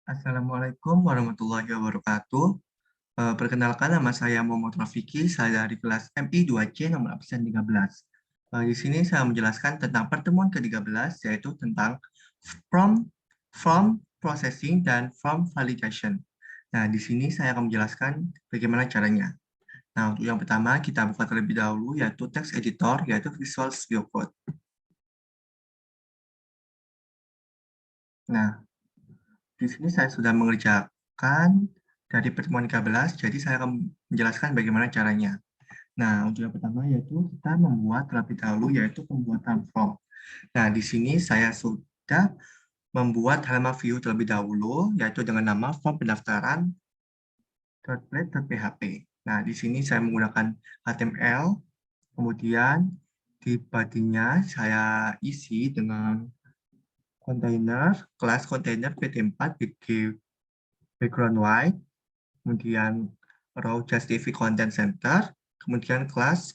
Assalamualaikum warahmatullahi wabarakatuh. Perkenalkan nama saya Muhammad Rafiki, saya dari kelas MI 2C nomor absen 13. Di sini saya menjelaskan tentang pertemuan ke-13, yaitu tentang from, form processing dan form validation. Nah, di sini saya akan menjelaskan bagaimana caranya. Nah, untuk yang pertama, kita buka terlebih dahulu, yaitu text editor, yaitu Visual Studio Code. Nah, di sini saya sudah mengerjakan dari pertemuan 13, jadi saya akan menjelaskan bagaimana caranya. Nah, untuk yang pertama yaitu kita membuat terlebih dahulu yaitu pembuatan form. Nah, di sini saya sudah membuat halaman view terlebih dahulu yaitu dengan nama form pendaftaran .plate.php. Nah, di sini saya menggunakan HTML, kemudian di body-nya saya isi dengan container, kelas container pt4 bg background white, kemudian row justify content center, kemudian kelas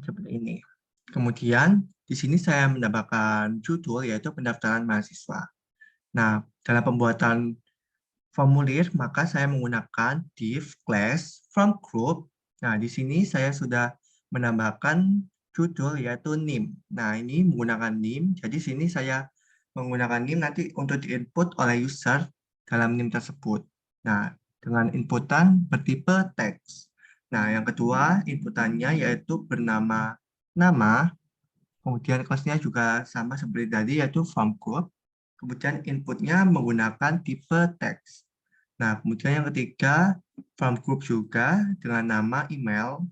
seperti ini. Kemudian di sini saya menambahkan judul yaitu pendaftaran mahasiswa. Nah, dalam pembuatan formulir maka saya menggunakan div class from group. Nah, di sini saya sudah menambahkan judul yaitu name. Nah, ini menggunakan name. Jadi sini saya menggunakan name nanti untuk diinput oleh user dalam name tersebut. Nah, dengan inputan bertipe teks. Nah, yang kedua inputannya yaitu bernama nama. Kemudian kelasnya juga sama seperti tadi yaitu from group. Kemudian inputnya menggunakan tipe teks. Nah, kemudian yang ketiga, from group juga dengan nama email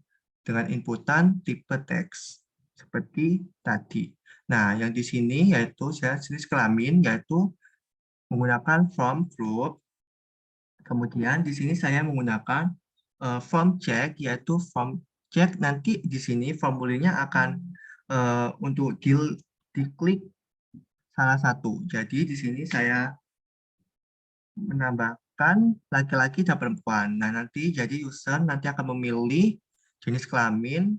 dengan inputan tipe teks seperti tadi. Nah, yang di sini yaitu saya jenis kelamin yaitu menggunakan from group. Kemudian di sini saya menggunakan form check yaitu form check nanti di sini formulirnya akan untuk diklik salah satu. Jadi di sini saya menambahkan laki-laki dan perempuan. Nah, nanti jadi user nanti akan memilih jenis kelamin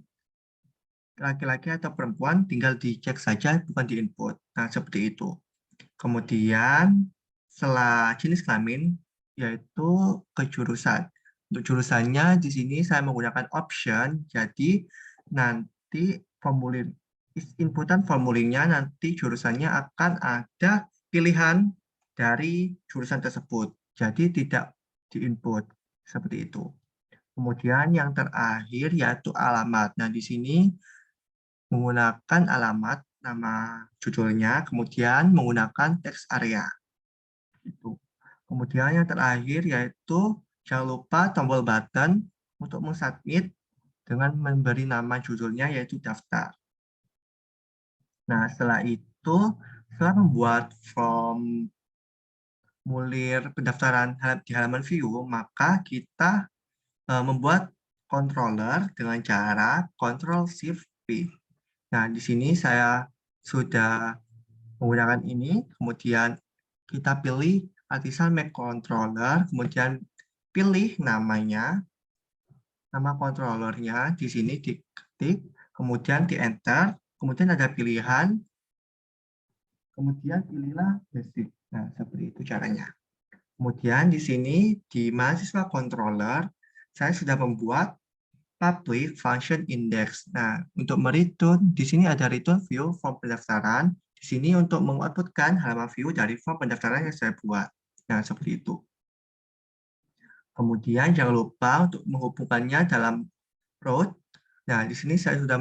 laki-laki atau perempuan, tinggal dicek saja, bukan diinput. Nah, seperti itu. Kemudian, setelah jenis kelamin, yaitu kejurusan. Untuk jurusannya, di sini saya menggunakan option, jadi nanti formulir inputan formulirnya nanti jurusannya akan ada pilihan dari jurusan tersebut. Jadi tidak diinput seperti itu. Kemudian yang terakhir yaitu alamat. Nah, di sini menggunakan alamat nama judulnya, kemudian menggunakan teks area. Itu. Kemudian yang terakhir yaitu jangan lupa tombol button untuk mensubmit dengan memberi nama judulnya yaitu daftar. Nah, setelah itu, setelah membuat formulir pendaftaran di halaman view, maka kita membuat controller dengan cara Ctrl+Shift+P. Nah, di sini saya sudah menggunakan ini, kemudian kita pilih artisan make controller, kemudian pilih namanya, nama controllernya di sini diketik, kemudian di enter, kemudian ada pilihan, kemudian pilihlah basic. Nah, seperti itu caranya. Kemudian di sini di mahasiswa controller, saya sudah membuat public function index. Nah, untuk mereturn, di sini ada return view form pendaftaran. Di sini untuk mengoutputkan halaman view dari form pendaftaran yang saya buat. Nah, seperti itu. Kemudian jangan lupa untuk menghubungkannya dalam road. Nah, di sini saya sudah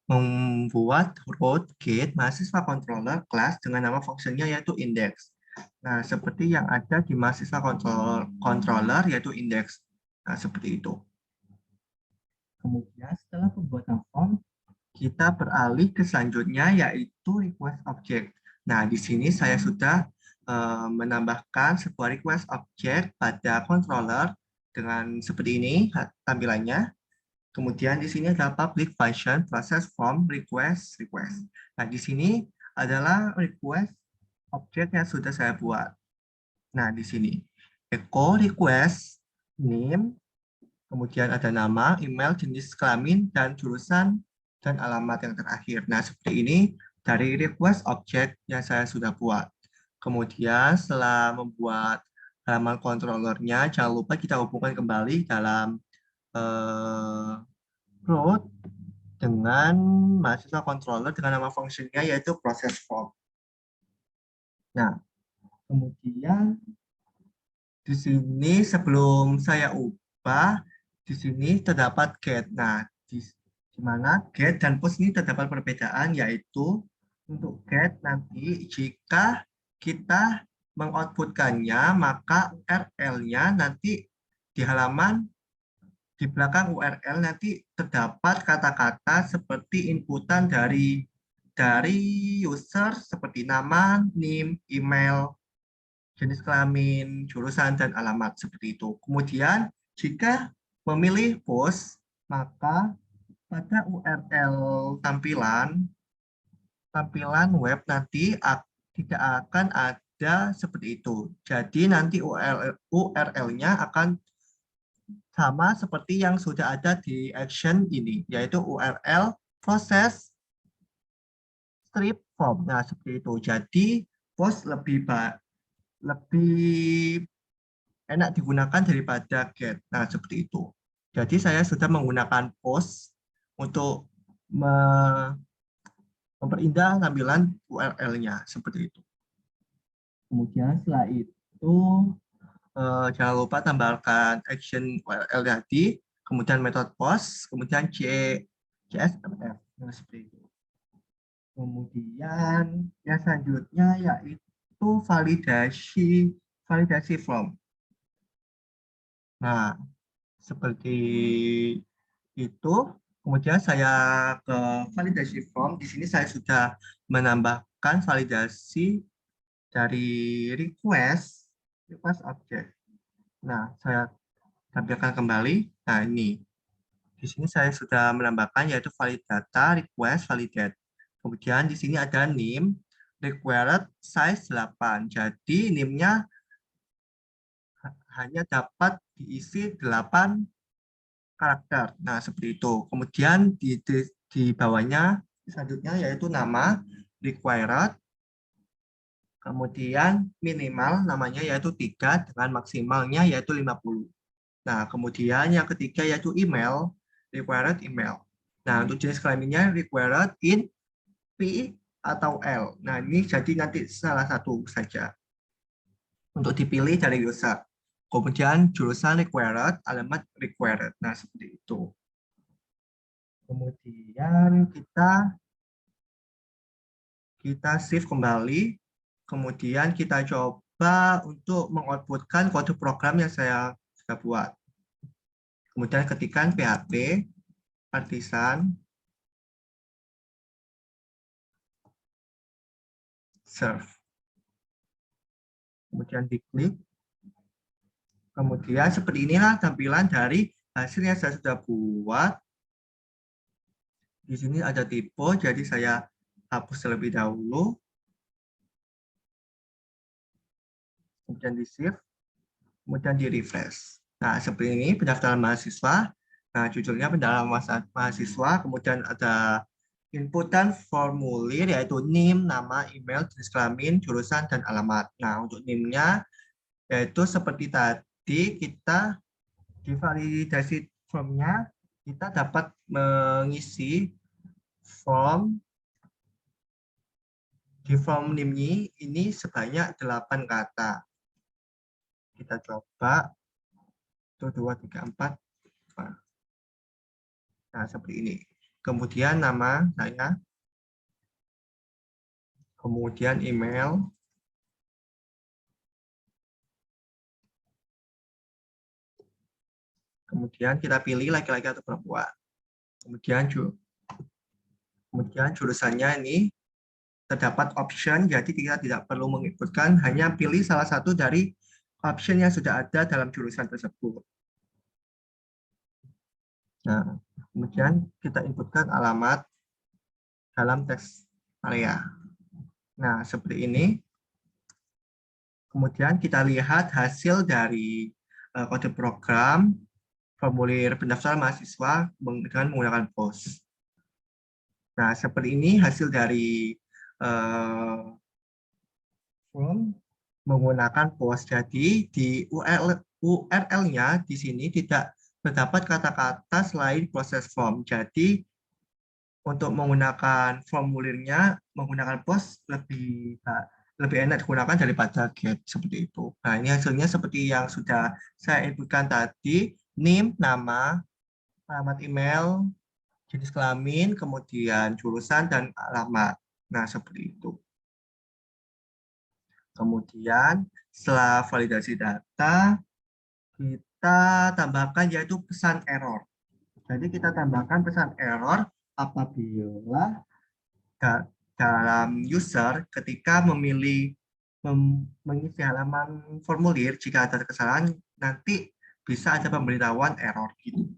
membuat road get mahasiswa controller class dengan nama fungsinya yaitu index. Nah, seperti yang ada di mahasiswa controller yaitu index. Nah, seperti itu. Kemudian setelah pembuatan form, kita beralih ke selanjutnya yaitu request object. Nah, di sini saya sudah menambahkan sebuah request object pada controller dengan seperti ini tampilannya. Kemudian di sini ada public function process form request. Nah, di sini adalah request object yang sudah saya buat. Nah, di sini echo request name, kemudian ada nama, email, jenis kelamin, dan jurusan, dan alamat yang terakhir. Nah, seperti ini dari request object yang saya sudah buat. Kemudian setelah membuat halaman controllernya, jangan lupa kita hubungkan kembali dalam root dengan mahasiswa controller dengan nama fungsinya yaitu process form. Nah, kemudian di sini sebelum saya ubah, di sini terdapat get. Nah, di mana get dan post ini terdapat perbedaan yaitu untuk get nanti jika kita mengoutputkannya maka URL-nya nanti di halaman di belakang URL nanti terdapat kata-kata seperti inputan dari user seperti nama, name, email, jenis kelamin, jurusan, dan alamat seperti itu. Kemudian jika memilih post, maka pada URL tampilan web nanti tidak akan ada seperti itu. Jadi nanti URL-nya akan sama seperti yang sudah ada di action ini, yaitu URL proses strip form. Nah, seperti itu. Jadi post lebih enak digunakan daripada get. Nah, seperti itu. Jadi saya sudah menggunakan post untuk memperindah tampilan URL-nya seperti itu. Kemudian setelah itu jangan lupa tambahkan action URL tadi, kemudian metode post, kemudian CSRF. Nah, seperti itu. Kemudian yang selanjutnya yaitu validasi form. Nah, seperti itu. Kemudian saya ke validasi form. Di sini saya sudah menambahkan validasi dari request object. Nah, saya tampilkan kembali. Nah, ini. Di sini saya sudah menambahkan yaitu valid data, request, validate. Kemudian di sini ada name, required size 8. Jadi name-nya hanya dapat diisi 8 karakter. Nah, seperti itu. Kemudian di bawahnya selanjutnya yaitu nama, required, kemudian minimal namanya yaitu 3 dengan maksimalnya yaitu 50. Nah, kemudian yang ketiga yaitu email, required email. Nah, untuk jenis kelaminnya required in P atau L. Nah, ini jadi nanti salah satu saja untuk dipilih dari user. Kemudian jurusan required, alamat required. Nah, seperti itu. Kemudian kita save kembali. Kemudian kita coba untuk mengoutputkan kode program yang saya sudah buat. Kemudian ketikkan php artisan serve. Kemudian diklik. Kemudian seperti inilah tampilan dari hasil yang saya sudah buat. Di sini ada tipe, jadi saya hapus terlebih dahulu. Kemudian di save, kemudian di refresh. Nah, seperti ini pendaftaran mahasiswa. Nah, judulnya pendaftaran mahasiswa, kemudian ada inputan formulir yaitu NIM, nama, email, jenis kelamin, jurusan, dan alamat. Nah, untuk NIM-nya yaitu seperti tadi kita di validasi formnya kita dapat mengisi form di form NIM ini sebanyak 8 kata. Kita coba 1, 2, 3, 4. Nah, seperti ini. Kemudian nama saya, kemudian email, kemudian kita pilih laki-laki atau perempuan. Kemudian jurusannya ini terdapat option, jadi kita tidak perlu mengikutkan, hanya pilih salah satu dari option yang sudah ada dalam jurusan tersebut. Nah, kemudian kita inputkan alamat dalam teks area. Nah, seperti ini. Kemudian kita lihat hasil dari kode program formulir pendaftaran mahasiswa dengan menggunakan post. Nah, seperti ini hasil dari form menggunakan post. Jadi di URL-nya di sini tidak terdapat kata-kata selain proses form. Jadi untuk menggunakan formulirnya menggunakan post lebih enak digunakan daripada get seperti itu. Nah, ini hasilnya seperti yang sudah saya inputkan tadi, name, nama, alamat email, jenis kelamin, kemudian jurusan dan alamat. Nah, seperti itu. Kemudian setelah validasi data, kita tambahkan yaitu pesan error. Jadi kita tambahkan pesan error apabila dalam user ketika memilih mengisi halaman formulir, jika ada kesalahan nanti bisa ada pemberitahuan error gitu.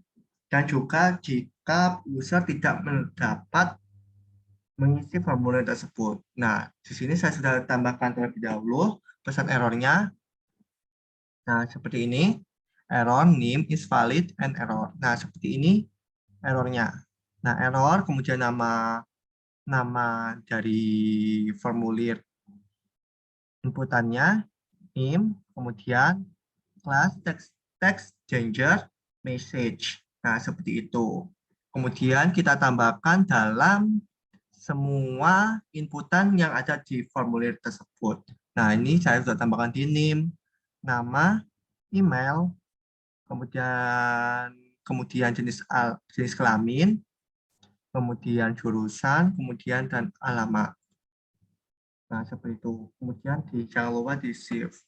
Dan juga jika user tidak mendapat mengisi formulir tersebut. Nah, di sini saya sudah tambahkan terlebih dahulu pesan errornya. Nah, seperti ini. Error name is valid and error. Nah, seperti ini errornya. Nah, error kemudian nama dari formulir inputannya, name, kemudian class text changer message. Nah, seperti itu. Kemudian kita tambahkan dalam semua inputan yang ada di formulir tersebut. Nah, ini saya sudah tambahkan di name, nama, email, kemudian jenis kelamin, kemudian jurusan, kemudian dan alamat. Nah, seperti itu. Kemudian jangan lupa di save.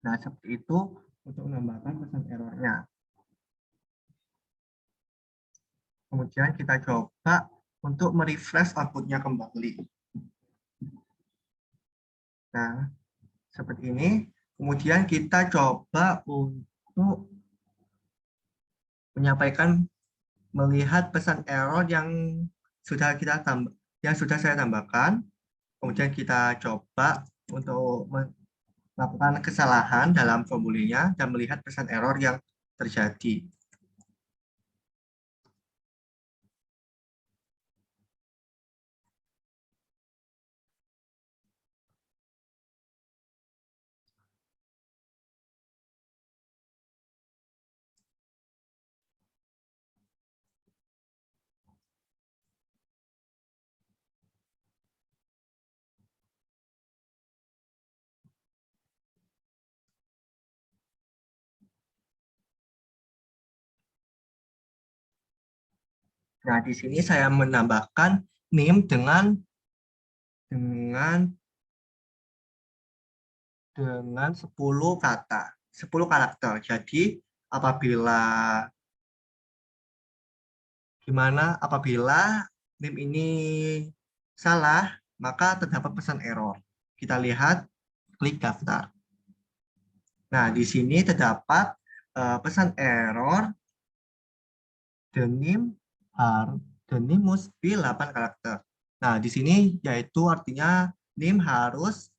Nah, seperti itu untuk menambahkan pesan errornya. Kemudian kita coba untuk merefresh outputnya kembali. Nah, seperti ini. Kemudian kita coba untuk menyampaikan melihat pesan error yang sudah saya tambahkan. Kemudian kita coba untuk melakukan kesalahan dalam formulirnya dan melihat pesan error yang terjadi. Nah, di sini saya menambahkan name dengan 10 kata, 10 karakter. Jadi apabila name ini salah, maka terdapat pesan error. Kita lihat, klik daftar. Nah, di sini terdapat pesan error, the name must be 8 karakter. Nah, di sini yaitu artinya name harus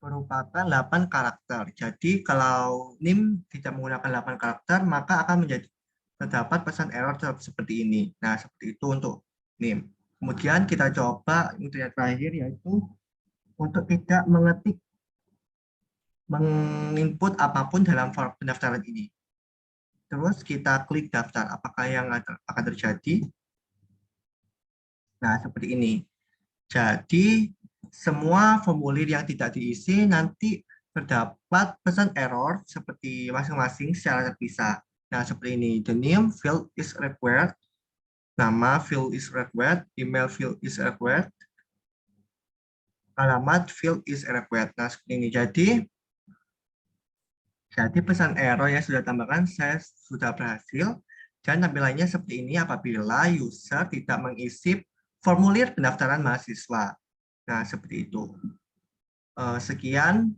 merupakan 8 karakter. Jadi kalau name tidak menggunakan 8 karakter, maka akan terdapat pesan error seperti ini. Nah, seperti itu untuk name. Kemudian kita coba untuk yang terakhir yaitu untuk tidak menginput apapun dalam pendaftaran ini. Terus kita klik daftar. Apakah yang akan terjadi? Nah, seperti ini. Jadi, semua formulir yang tidak diisi nanti terdapat pesan error seperti masing-masing secara terpisah. Nah, seperti ini. The name field is required. Nama field is required. Email field is required. Alamat field is required. Nah, seperti ini. Jadi pesan error yang sudah tambahkan saya sudah berhasil. Dan tampilannya seperti ini apabila user tidak mengisi formulir pendaftaran mahasiswa. Nah, seperti itu. Sekian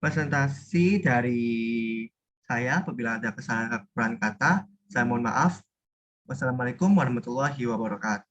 presentasi dari saya. Apabila ada kesalahan kekurangan kata, saya mohon maaf. Wassalamualaikum warahmatullahi wabarakatuh.